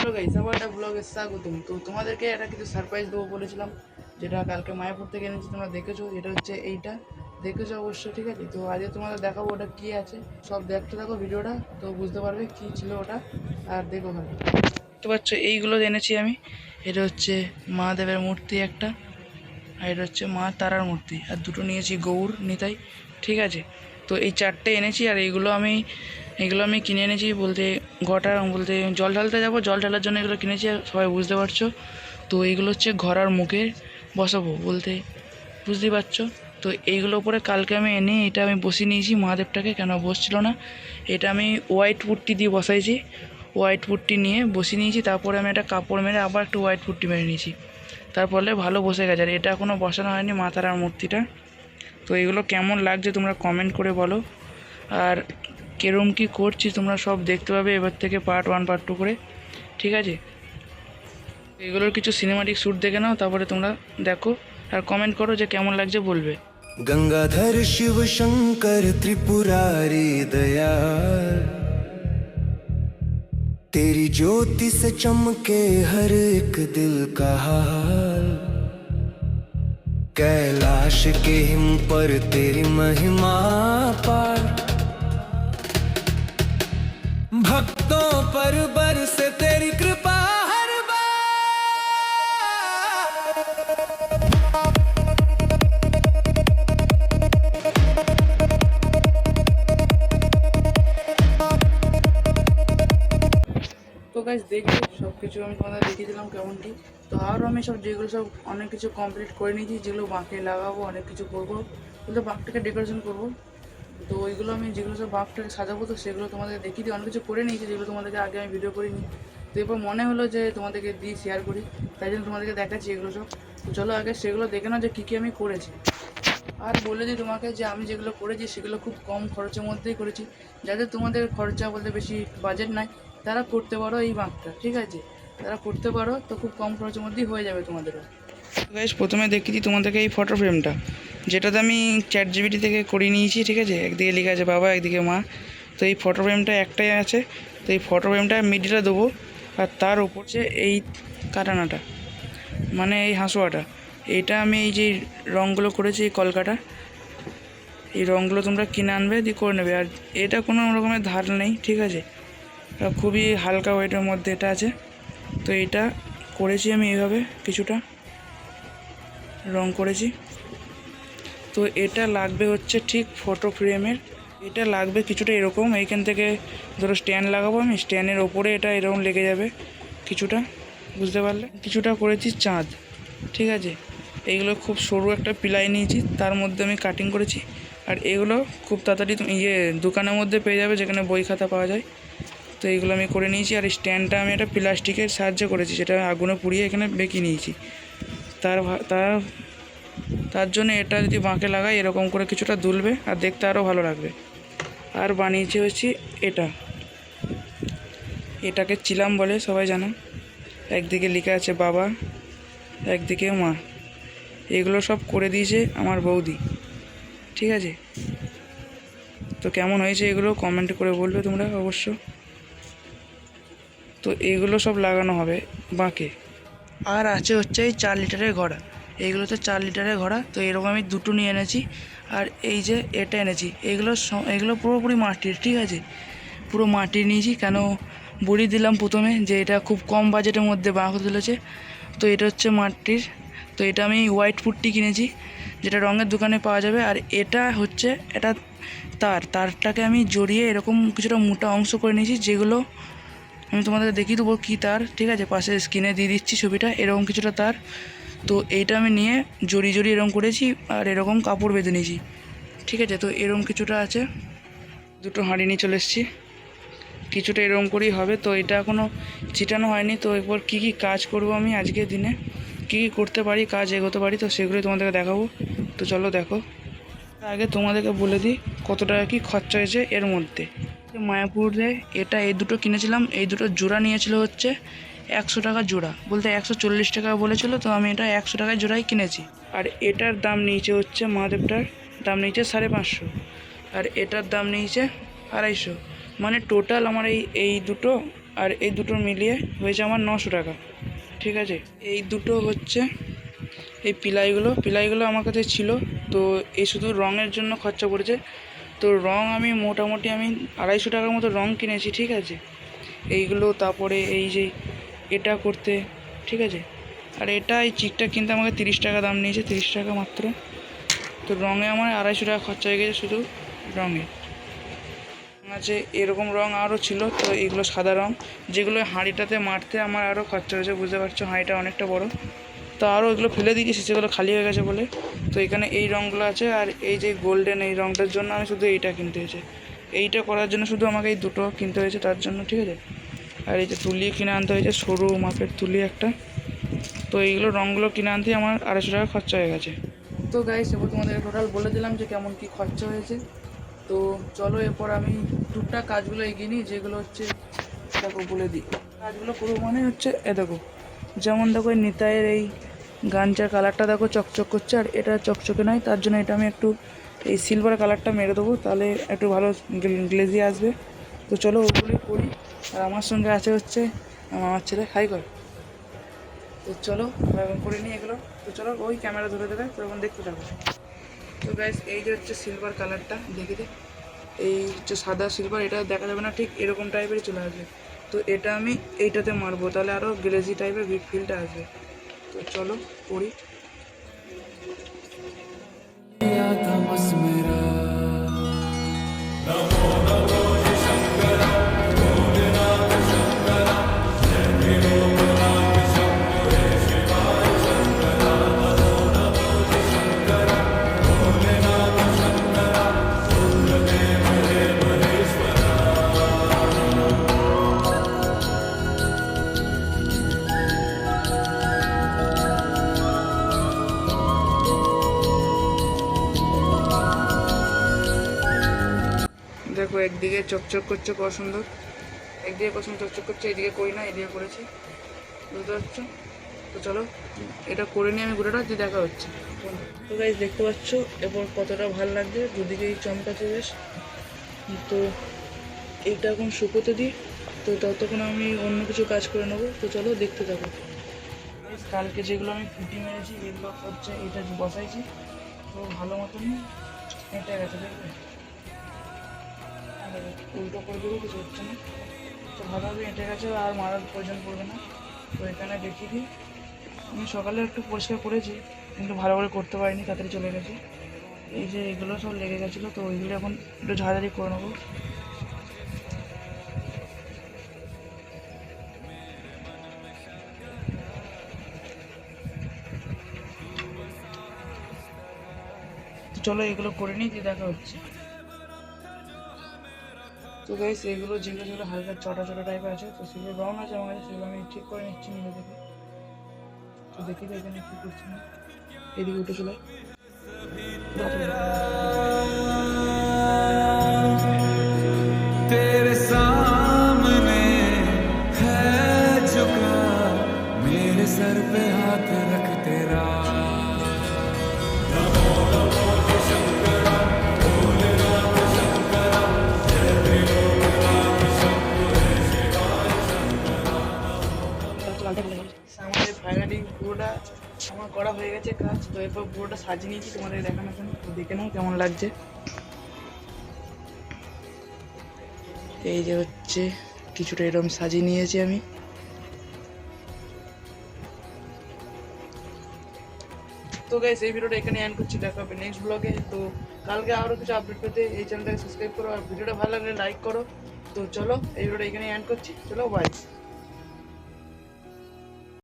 Hello guys, আবার একটা ব্লগে স্বাগতম। তো তোমাদেরকে একটা কিছু সারপ্রাইজ দেবো বলেছিলাম, যেটা কালকে মায়াপুর থেকে এনেছি। তোমরা দেখেছো, এটা হচ্ছে এইটা, দেখেছো অবশ্যই, ঠিক আছে? তো আজকে তোমাদের দেখাবো ওটা কী আছে। সব দেখতে থাকো ভিডিওটা, তো বুঝতে পারবে কী ছিল ওটা। আর দেখো ভালো, দেখতে পাচ্ছ এইগুলো এনেছি আমি। এটা হচ্ছে মহাদেবের মূর্তি একটা, আর এটা হচ্ছে মা তারার মূর্তি, আর দুটো নিয়েছি গৌর নিতাই, ঠিক আছে? তো এই চারটে এনেছি। আর এগুলো আমি কিনে এনেছি বলতে বলতে জল ঢালতে যাবো, জল ঢালার জন্য এগুলো কিনেছি, আর সবাই বুঝতে পারছো। তো এইগুলো হচ্ছে ঘোড়ার মুখে বসাবো বলতে, বুঝতেই পারছো। তো এইগুলো উপরে কালকে আমি এনে এটা আমি বসিয়ে নিয়েছি মহাদেবটাকে, কেন বসছিল না। এটা আমি হোয়াইট পুট্টি দিয়ে বসাইছি, হোয়াইট পুট্টি নিয়ে বসিয়ে নিয়েছি। তারপরে আমি একটা কাপড় মেরে আবার একটু হোয়াইট পুট্টি মেরে নিয়েছি, তার ফলে ভালো বসে গেছে। আর এটা এখনও বসানো হয়নি মা তারার মূর্তিটা। তো এগুলো কেমন লাগছে তোমরা কমেন্ট করে বলো, আর কেরম কী করছি তোমরা সব দেখতে পাবে এবার থেকে পার্ট 1 পার্ট 2 করে, ঠিক আছে? এগুলোর কিছু সিনেমাটিক শ্যুট দেখে নাও, তারপরে তোমরা দেখো আর কমেন্ট করো যে কেমন লাগছে বলবে। गंगाधर शिव शंकर त्रिपुरारी दयाल, तेरी ज्योति से चमके हर एक दिल का हाल। कैलाश के हिम पर तेरी महिमा पार, भक्तों पर बरसे तेरी कृपा हर बार। তো গাইজ দেখবে সব কিছু আমি তোমাদের দেখিয়ে দিলাম কেমন কি। তো আরও আমি যেগুলো সব অনেক কিছু কমপ্লিট করে নিয়েছি, যেগুলো বাঁকে লাগাবো, অনেক কিছু করবো, কিন্তু বাঁকটাকে ডেকোরেশন করবো। তো ওইগুলো আমি যেগুলো সব বাঁকটাকে সাজাবো, তো সেগুলো তোমাদের দেখিয়ে দিই। অনেক কিছু করে নিয়েছি যেগুলো তোমাদেরকে আগে আমি ভিডিও করিনি। তো এরপর মনে হলো যে তোমাদেরকে দিয়ে শেয়ার করি, তাই জন্য তোমাদেরকে দেখাচ্ছি এগুলো সব। তো চলো আগে সেগুলো দেখে নাও যে কী কী আমি করেছি। আর বলে দিই তোমাকে যে আমি যেগুলো করেছি সেগুলো খুব কম খরচের মধ্যেই করেছি। যাদের তোমাদের খরচা বলতে বেশি বাজেট নাই, তারা করতে পারো এই বাঁকটা, ঠিক আছে? তারা করতে পারো, তো খুব কম খরচের মধ্যেই হয়ে যাবে তোমাদেরও। গাইস, প্রথমে দেখিয়েছি তোমাদেরকে এই ফটো ফ্রেমটা, যেটাতে আমি ChatGPT থেকে করিয়ে নিয়েছি, ঠিক আছে? একদিকে লেখা আছে বাবা, একদিকে মা। তো এই ফটো ফ্রেমটা একটাই আছে। তো এই ফটো ফ্রেমটা মিডিলে দেবো, আর তার উপর যে এই কাটানাটা, মানে এই হাঁসুয়াটা, এইটা আমি এই যে রঙগুলো করেছি এই কলকাটা, এই রঙগুলো তোমরা কিনে আনবে, দিয়ে করে নেবে। আর এটা কোনো রকমের ধার নেই, ঠিক আছে? খুবই হালকা ওয়েটের মধ্যে এটা আছে। তো এইটা করেছি আমি এইভাবে কিছুটা রং করেছি। তো এটা লাগবে হচ্ছে ঠিক ফটো ফ্রেমের, এটা লাগবে কিছুটা এরকম। এইখান থেকে ধরো স্ট্যান্ড লাগাবো আমি, স্ট্যান্ডের ওপরে এটা এরকম লেগে যাবে কিছুটা, বুঝতে পারলে? কিছুটা করেছি চাঁদ, ঠিক আছে? এইগুলো খুব সরু একটা পিলাই নিয়েছি, তার মধ্যে আমি কাটিং করেছি। আর এগুলো খুব তাড়াতাড়ি দোকানের মধ্যে পেয়ে যাবে, যেখানে বই খাতা পাওয়া যায়। তো এইগুলো আমি করে নিয়েছি। আর স্ট্যান্ডটা আমি একটা প্লাস্টিকের সাহায্যে করেছি, সেটা আগুনে পুড়িয়ে এখানে বেঁকিয়ে নিয়েছি। তার তার তার জন্য এটা যদি বাঁকে লাগাই এরকম করে কিছুটা দুলবে, আর দেখতে আরও ভালো লাগবে। আর বানিয়েছি হচ্ছে এটাকে চিলাম বলে সবাই জানো। একদিকে লেখা আছে বাবা, একদিকে মা। এগুলো সব করে দিয়েছে আমার বৌদি, ঠিক আছে? তো কেমন হয়েছে এগুলো কমেন্ট করে বলবে তোমরা অবশ্য। তো এগুলো সব লাগানো হবে বাঁকে। আর আছে হচ্ছে এই 4 লিটারের ঘোড়া, এইগুলো তো 4 লিটারের ঘোড়া। তো এরকম আমি দুটো নিয়ে এনেছি। আর এই যে এটা এনেছি, এগুলো পুরোপুরি মাটির, ঠিক আছে? পুরো মাটির নিয়েছি, কেন বলি দিলাম প্রথমে যে এটা খুব কম বাজেটের মধ্যে বাঁক তুলেছে। তো এটা হচ্ছে মাটির। তো এটা আমি হোয়াইট পুট্টি কিনেছি, যেটা রঙের দোকানে পাওয়া যাবে। আর এটা হচ্ছে এটা তারটাকে আমি জড়িয়ে এরকম কিছুটা মোটা অংশ করে নিয়েছি, যেগুলো আমি তোমাদেরকে দেখিয়ে দেবো কী তার, ঠিক আছে? পাশে স্ক্রিনে দিয়ে দিচ্ছি ছবিটা, এরকম কিছুটা তার। তো এইটা আমি নিয়ে জড়িয়ে এরকম করেছি, আর এরকম কাপড় বেঁধে নিয়েছি, ঠিক আছে? তো এরকম কিছুটা আছে। দুটো হাঁড়ি নিয়ে চলে এসেছি, কিছুটা এরকম করেই হবে। তো এটা এখনও ছিটানো হয়নি। তো এরপর কী কী কাজ করব আমি আজকের দিনে, কী কী করতে পারি, কাজ এগোতে পারি, তো সেগুলোই তোমাদেরকে দেখাবো। তো চলো দেখো। আগে তোমাদেরকে বলে দিই কত টাকা কী খরচা হয়েছে এর মধ্যে। মায়াপুরে এই দুটো কিনেছিলাম, এই দুটো জোড়া নিয়েছিল হচ্ছে 100 টাকা জোড়া, বলতে 140 টাকা বলেছিল। তো আমি এটা 100 টাকায় জোড়াই কিনেছি। আর এটার দাম নিয়েছে হচ্ছে মহাদেবটার দাম নিয়েছে 550, আর এটার দাম নিয়েছে 250। মানে টোটাল আমার এই দুটো আর এই দুটো মিলিয়ে হয়েছে আমার 900 টাকা। ঠিক আছে, এই দুটো হচ্ছে এই পিলাইগুলো আমার কাছে ছিল। তো এই শুধু রঙের জন্য খরচা পড়েছে। তো রঙ আমি মোটামুটি 250 টাকার মতো রঙ কিনেছি। ঠিক আছে, এইগুলো তারপরে এই যে এটা করতে, ঠিক আছে। আর এটা এই চিকটা কিনতে আমাকে 30 টাকা দাম নিয়েছে, 30 টাকা মাত্র। তো রঙে আমার 250 টাকা খরচা হয়ে গেছে শুধু রঙে। আছে এরকম রঙ আরও ছিল। তো এগুলো সাদা রঙ, যেগুলো হাঁড়িটাতে মারতে আমার আরও খরচা হয়েছে। বুঝতে পারছো, হাঁড়িটা অনেকটা বড়। তো আরও এগুলো ফেলে দিয়েছি, সেগুলো খালি হয়ে গেছে বলে। তো এখানে এই রঙগুলো আছে। আর এই যে গোল্ডেন এই রঙটার জন্য আমি শুধু এইটা কিনতে হয়েছে। এইটা করার জন্য শুধু আমাকে এই দুটো কিনতে হয়েছে তার জন্য। ঠিক আছে, আর এই যে তুলি কিনে আনতে হয়েছে, সরু মাপের তুলি একটা। তো এইগুলো রঙগুলো কিনে আনতেই আমার 250 টাকা খরচা হয়ে গেছে। তো গাইস, এবার তোমাদের টোটাল বলে দিলাম যে কেমন কি খরচা হয়েছে। তো চলো এরপর আমি টুকটাক কাজগুলো এগিয়ে নিই, যেগুলো হচ্ছে দেখো বলে দিই। কাজগুলো করবো মানে হচ্ছে দেখো, যেমন দেখো এই নিতাইয়ের এই গাঞ্জার কালারটা দেখো চকচক করছে, আর এটা চকচকে নয়। তার জন্য এটা আমি একটু এই সিলভার কালারটা মেরে দেবো, তাহলে একটু ভালো গ্লেজি আসবে। তো চলো ওগুলোই করি। আর আমার সঙ্গে আছে হচ্ছে আমার ছেলে, হাই কর। তো চলো এখন করে নিই এগুলো। তো চলো ওই ক্যামেরা ধরে দেবে, তো এখন দেখতে থাকো। তো গাইস, এই যে হচ্ছে সিলভার কালারটা দেখে দে, এই হচ্ছে সাদা সিলভার, এটা দেখা যাবে না, ঠিক এরকম টাইপেরই চলে আসবে। তো এটা আমি এইটাতে মারবো, তাহলে আরও গ্লেজি টাইপের ফিলটা আসবে। তো চলো করি। দেখো একদিকে চকচক করছে কত সুন্দর, একদিকে কত সুন্দর চকচক করছে, এদিকে করি না, এদিকে করেছি। বুঝতে পারছো? তো চলো এটা করে নিয়ে আমি গোটাটা দিয়ে দেখা হচ্ছে। তো গাইস, দেখতে পাচ্ছ এরপর কতটা ভালো লাগছে, দুদিকেই চমকাচ্ছে বেশ। তো এইটা এখন শুকোতে দিই। তো ততক্ষণ আমি অন্য কিছু কাজ করে নেবো। তো চলো দেখতে থাকো। কালকে যেগুলো আমি ফুটি মেরেছি, এগুলো হচ্ছে এটা বসাইছি। তো ভালো মতনই এটা গেছে, দেখবে উল্টো করে দেবো, কিছু হচ্ছে না। তো ভালোভাবে এঁটে গেছে, আর মারার প্রয়োজন পড়বে না। তো এখানে দেখিয়ে দিই, আমি সকালে একটু পরিষ্কার করেছি, কিন্তু ভালো করে করতে পারিনি, তাড়াতাড়ি চলে গেছে। এই যে এগুলো সব লেগে গেছিলো, তো ওইগুলো এখন একটু ঝাড়াঝাড়ি করে নেবো। তো চলো এগুলো করে নিই, দিয়ে দেখা হচ্ছে। তো গাইস, এগুলো যেগুলো যেগুলো হালকা ছোটো ছোটো টাইপের আছে, তো সেগুলো রং আছে আমার কাছে, সেগুলো আমি ঠিক করে নিচ্ছি নিজে থেকে। তো দেখি তো এখানে কী করছি না, এদিকে উঠে চলে। तेरे सामने है झुका, मेरे सर पे हाथ रख तेरा। আমাদের ফাইনালি পুরোটা আমার করা হয়ে গেছে কাজ। তো এরপর পুরোটা সাজিয়ে নিয়েছি, তোমাদের দেখানোর জন্য। তো দেখে নাও কেমন লাগছে। এই যে হচ্ছে কিছুটা এরকম সাজিয়ে নিয়েছি আমি। তো গাইস, এই ভিডিওটা এখানে এন্ড করছি, দেখা হবে নেক্সট ব্লগে। তো কালকে আরও কিছু আপডেট পেতে এই চ্যানেলটাকে সাবস্ক্রাইব করো, আর ভিডিওটা ভালো লাগলে লাইক করো। তো চলো এই ভিডিওটা এখানে এন্ড করছি, চলো বাই।